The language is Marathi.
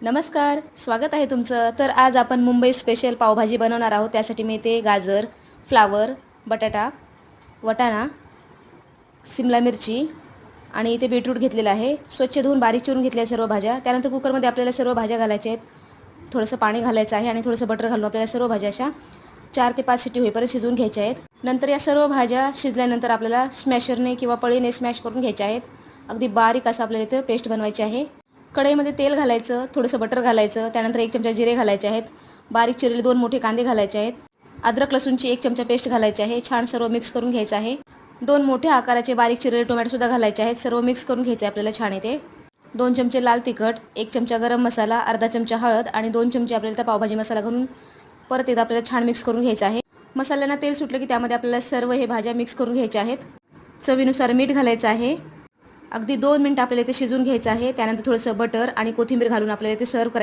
नमस्कार, स्वागत आहे तुमचं. तर आज आपण मुंबई स्पेशल पावभाजी बनवणार आहोत. त्यासाठी मी इथे गाजर, फ्लावर, बटाटा, वाटाणा, सिमला मिरची आणि इथे बीटरूट घेतलेलं आहे. स्वच्छ धुवून बारीक चिरून घेतल्या सर्व भाज्या. त्यानंतर कुकरमध्ये आपल्याला सर्व भाज्या घालायच्या आहेत. थोडंसं पाणी घालायचं आहे आणि थोडंसं बटर घालून आपल्याला सर्व भाज्या अशा 4 ते 5 शिट्टी होईपर्यंत शिजवून घ्यायच्या आहेत. नंतर या सर्व भाज्या शिजल्यानंतर आपल्याला स्मॅशरने किंवा पळीने स्मॅश करून घ्यायच्या आहेत. अगदी बारीक असं आपल्याला इथं पेस्ट बनवायची आहे. कढईमध्ये तेल घालायचं, थोडंसं बटर घालायचं, त्यानंतर 1 चमचा जिरे घालायचे आहेत, बारीक चिरलेले 2 मोठे कांदे घालायचे आहेत, अद्रक लसूणची 1 चमचा पेस्ट घालायची आहे. छान सर्व मिक्स करून घ्यायचं आहे. 2 मोठ्या आकाराचे बारीक चिरलेले टोमॅटोसुद्धा घालायचे आहेत. सर्व मिक्स करून घ्यायचं आहे आपल्याला छान इथे. 2 चमचे लाल तिखट, 1 चमचा गरम मसाला, अर्धा चमचा हळद आणि 2 चमचे आपल्याला त्या पावभाजी मसाला घालून परत एकदा आपल्याला छान मिक्स करून घ्यायचं आहे. मसाल्यांना तेल सुटलं की त्यामध्ये आपल्याला सर्व हे भाज्या मिक्स करून घ्यायच्या आहेत. चवीनुसार मीठ घालायचं आहे. अगदी 2 मिनिटं आपल्याला इथे शिजवून घ्यायचं आहे. त्यानंतर थोडंसं बटर आणि कोथिंबीर घालून आपल्याला इथे सर्व्ह करायचं.